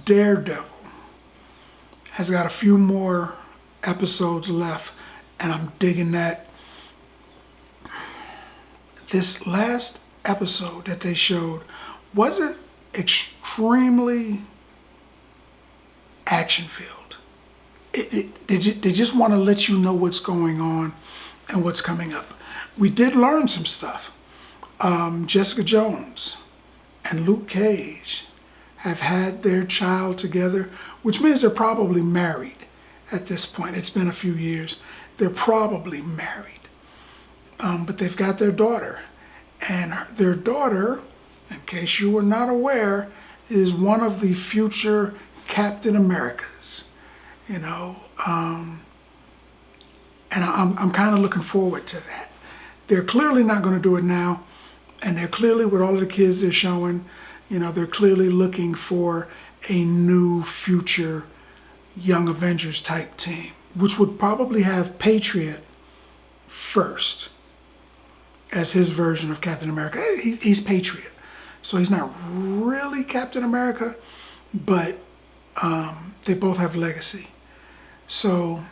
Daredevil has got a few more episodes left, and I'm digging that. This last episode that they showed wasn't extremely action-filled. They just want to let you know what's going on and what's coming up. We did learn some stuff. Jessica Jones and Luke Cage have had their child together, which means they're probably married at this point. It's been a few years. They're probably married. But they've got their daughter. And their daughter, in case you were not aware, is one of the future Captain Americas. You know, and I'm kind of looking forward to that. They're clearly not going to do it now. And they're clearly, with all of the kids they're showing, you know, they're clearly looking for a new future Young Avengers type team, which would probably have Patriot first as his version of Captain America. He's Patriot, so he's not really Captain America, but they both have legacy. So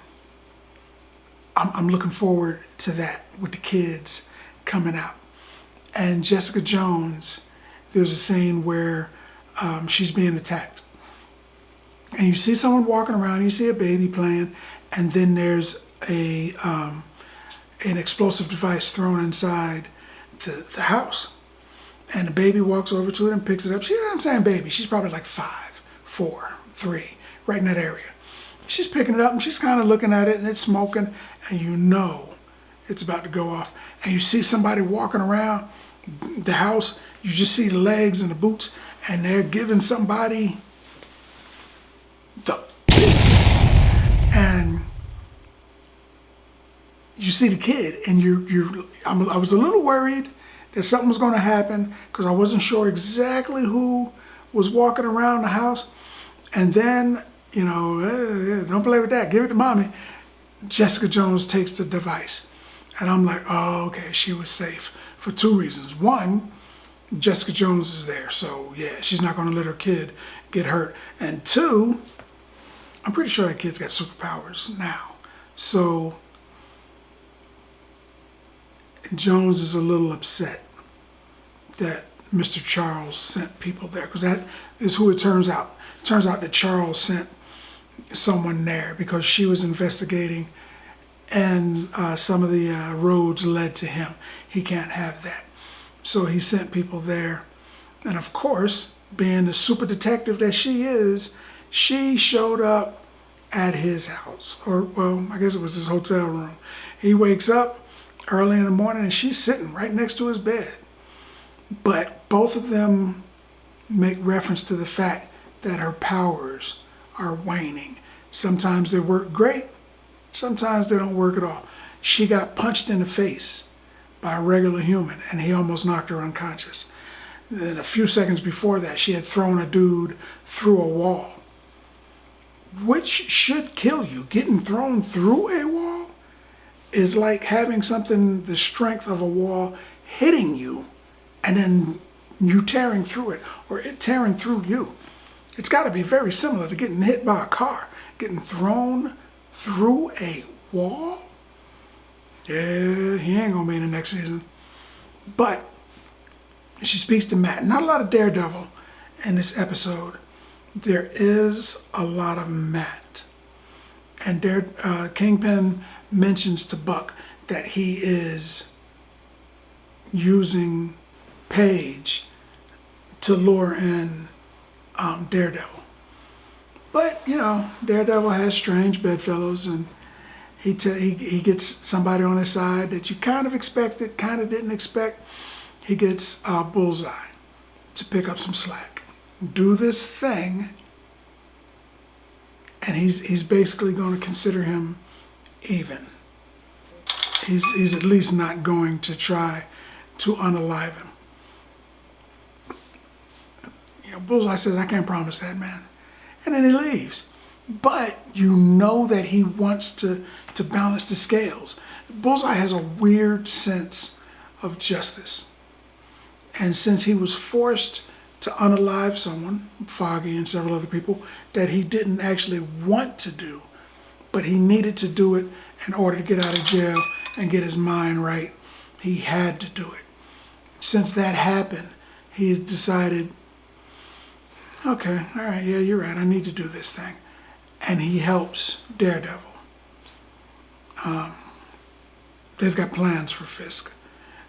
I'm looking forward to that with the kids coming out. And Jessica Jones, there's a scene where she's being attacked. And you see someone walking around, you see a baby playing, and then there's an explosive device thrown inside the house. And the baby walks over to it and picks it up. I'm saying baby, she's probably like 5, 4, 3, right in that area. She's picking it up and she's kind of looking at it, and it's smoking, and you know it's about to go off. And you see somebody walking around the house, you just see the legs and the boots, and they're giving somebody the business. And you see the kid, and I was a little worried that something was going to happen because I wasn't sure exactly who was walking around the house. And then, you know, don't play with that, give it to mommy. Jessica Jones takes the device. And I'm like, oh, okay, she was safe for 2 reasons. One, Jessica Jones is there, so yeah, she's not going to let her kid get hurt. And 2, I'm pretty sure that kid's got superpowers now. So Jones is a little upset that Mr. Charles sent people there, because that is who it turns out. It turns out that Charles sent someone there because she was investigating, and some of the roads led to him. He can't have that. So he sent people there. And of course, being the super detective that she is, she showed up at his house. Or, well, I guess it was his hotel room. He wakes up early in the morning and she's sitting right next to his bed. But both of them make reference to the fact that her powers are waning. Sometimes they work great. Sometimes they don't work at all. She got punched in the face by a regular human, and he almost knocked her unconscious. Then a few seconds before that, she had thrown a dude through a wall, which should kill you. Getting thrown through a wall is like having something the strength of a wall hitting you, and then you tearing through it, or it tearing through you. It's got to be very similar to getting hit by a car. Getting thrown through a wall? Yeah, he ain't gonna be in the next season. But she speaks to Matt. Not a lot of Daredevil in this episode. There is a lot of Matt. And Kingpin mentions to Buck that he is using Paige to lure in Daredevil. But, you know, Daredevil has strange bedfellows, and he gets somebody on his side that you kind of expected, kind of didn't expect. He gets Bullseye to pick up some slack. Do this thing, and he's basically going to consider him even. He's at least not going to try to unalive him. You know, Bullseye says, I can't promise that, man. And then he leaves. But you know that he wants to balance the scales. Bullseye has a weird sense of justice. And since he was forced to unalive someone, Foggy and several other people, that he didn't actually want to do, but he needed to do it in order to get out of jail and get his mind right. He had to do it. Since that happened, he's decided, okay, all right, yeah, you're right, I need to do this thing. And he helps Daredevil. They've got plans for Fisk.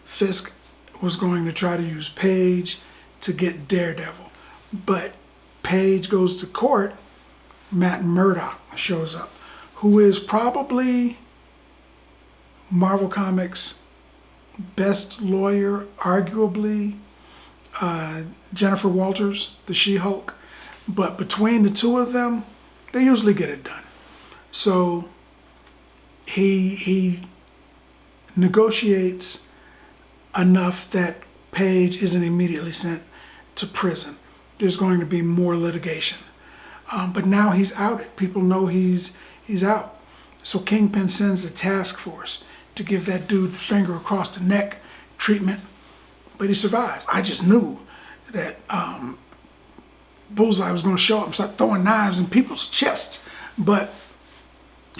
Fisk was going to try to use Paige to get Daredevil. But Paige goes to court, Matt Murdock shows up, who is probably Marvel Comics' best lawyer, arguably Jennifer Walters, the She-Hulk. But between the two of them, they usually get it done. So he negotiates enough that Paige isn't immediately sent to prison. There's going to be more litigation. But now he's outed. People know he's out. So Kingpin sends a task force to give that dude the finger across the neck treatment, but he survives. I just knew that Bullseye was going to show up and start throwing knives in people's chests, but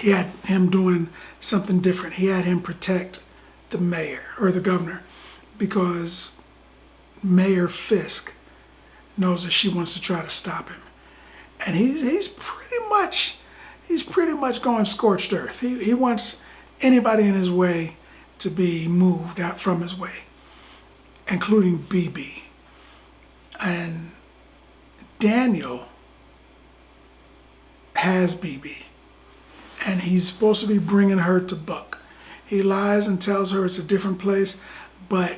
he had him doing something different. He had him protect the mayor, or the governor, because Mayor Fisk knows that she wants to try to stop him. And he's pretty much going scorched earth. He wants anybody in his way to be moved out from his way, including BB. And Daniel has BB, and he's supposed to be bringing her to Buck. He lies and tells her it's a different place, but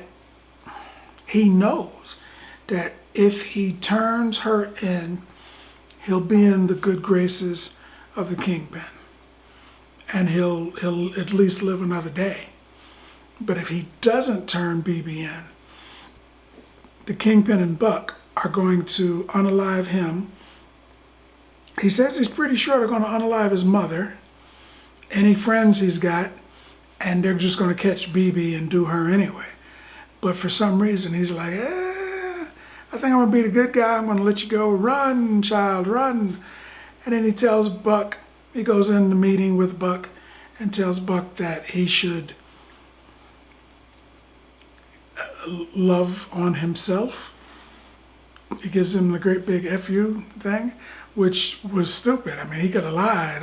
he knows that if he turns her in, he'll be in the good graces of the Kingpin, and he'll at least live another day. But if he doesn't turn BB in, the Kingpin and Buck are going to unalive him. He says he's pretty sure they're going to unalive his mother, any friends he's got, and they're just going to catch BB and do her anyway. But for some reason, he's like, I think I'm going to be the good guy. I'm going to let you go. Run, child, run. And then he tells Buck, he goes in the meeting with Buck and tells Buck that he should love on himself. He gives him the great big F.U. thing, which was stupid. I mean, he could have lied.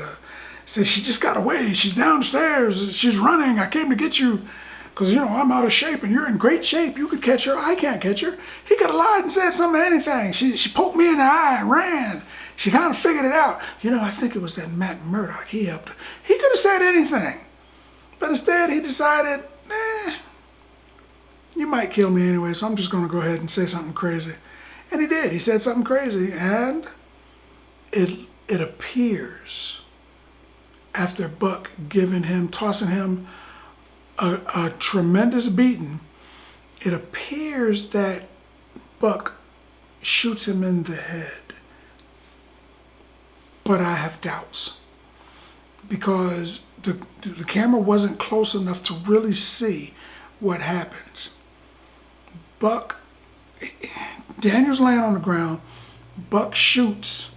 Said, she just got away. She's downstairs. She's running. I came to get you because, I'm out of shape and you're in great shape. You could catch her. I can't catch her. He could have lied and said something, anything. She poked me in the eye and ran. She kind of figured it out. I think it was that Matt Murdock. He helped her. He could have said anything. But instead, he decided, you might kill me anyway, so I'm just going to go ahead and say something crazy. And he did. He said something crazy, and it appears, after Buck tossing him a tremendous beating, it appears that Buck shoots him in the head. But I have doubts, because the camera wasn't close enough to really see what happens. Daniel's laying on the ground. Buck shoots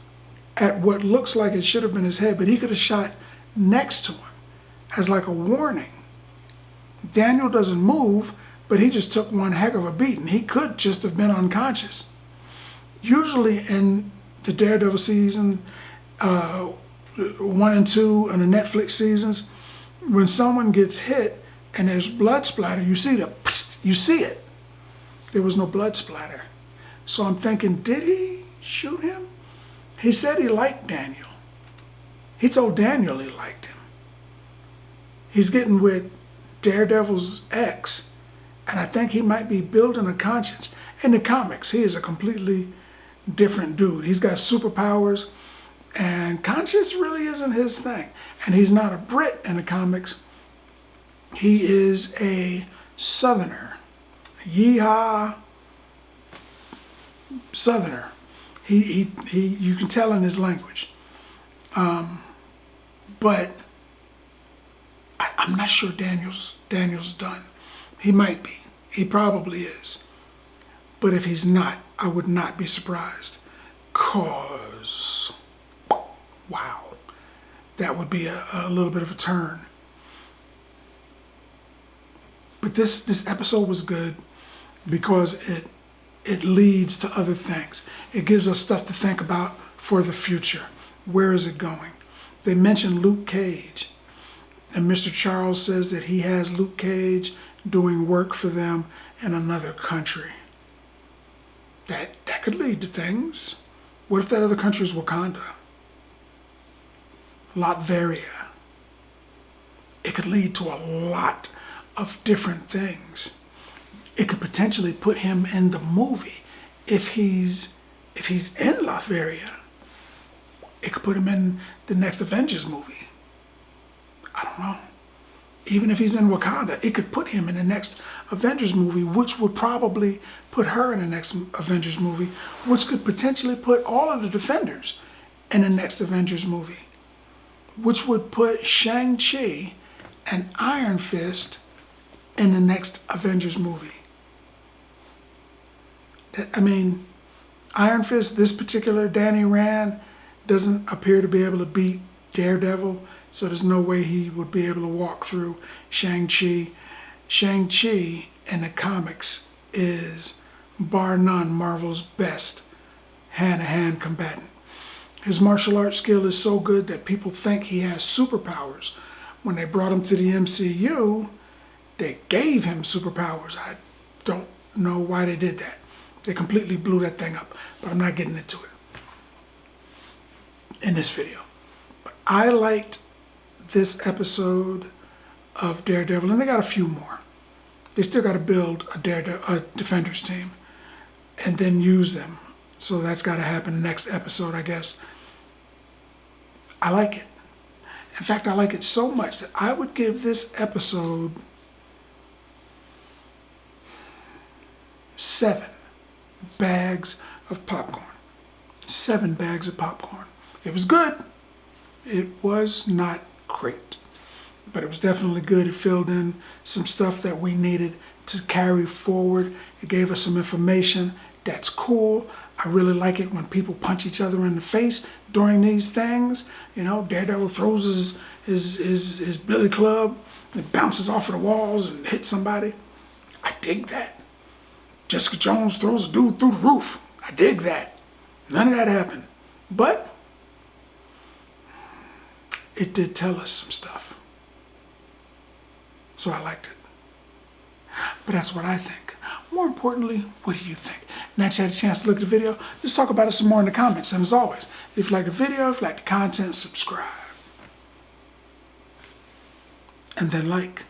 at what looks like it should have been his head, but he could have shot next to him as like a warning. Daniel doesn't move, but he just took one heck of a beating. He could just have been unconscious. Usually in the Daredevil season, 1 and 2 and the Netflix seasons, when someone gets hit and there's blood splatter, you see it. There was no blood splatter. So I'm thinking, did he shoot him? He said he liked Daniel. He told Daniel he liked him. He's getting with Daredevil's ex, and I think he might be building a conscience. In the comics, he is a completely different dude. He's got superpowers, and conscience really isn't his thing. And he's not a Brit in the comics. He is a Southerner. Yeehaw Southerner. He you can tell in his language. But I'm not sure Daniel's done. He might be. He probably is. But if he's not, I would not be surprised. 'Cause, wow, that would be a little bit of a turn. But this episode was good because it leads to other things. It gives us stuff to think about for the future. Where is it going? They mentioned Luke Cage. And Mr. Charles says that he has Luke Cage doing work for them in another country. That could lead to things. What if that other country is Wakanda? Latveria. It could lead to a lot of different things. It could potentially put him in the movie if he's in Latveria. It could put him in the next Avengers movie. I don't know. Even if he's in Wakanda, it could put him in the next Avengers movie, which would probably put her in the next Avengers movie, which could potentially put all of the Defenders in the next Avengers movie, which would put Shang-Chi and Iron Fist in the next Avengers movie. I mean, Iron Fist, this particular Danny Rand, doesn't appear to be able to beat Daredevil, so there's no way he would be able to walk through Shang-Chi. Shang-Chi in the comics is, bar none, Marvel's best hand-to-hand combatant. His martial arts skill is so good that people think he has superpowers. When they brought him to the MCU, they gave him superpowers. I don't know why they did that. They completely blew that thing up, but I'm not getting into it in this video. But I liked this episode of Daredevil, and they got a few more. They still got to build a Defenders team and then use them. So that's got to happen next episode, I guess. I like it. In fact, I like it so much that I would give this episode 7 bags of popcorn. 7 bags of popcorn. It was good. It was not great, but it was definitely good. It filled in some stuff that we needed to carry forward. It gave us some information. That's cool. I really like it when people punch each other in the face during these things. You know, Daredevil throws his billy club, it bounces off of the walls and hits somebody. I dig that. Jessica Jones throws a dude through the roof. I dig that. None of that happened. But it did tell us some stuff. So I liked it. But that's what I think. More importantly, what do you think? Next you had a chance to look at the video, let's talk about it some more in the comments. And as always, if you like the video, if you like the content, subscribe. And then like.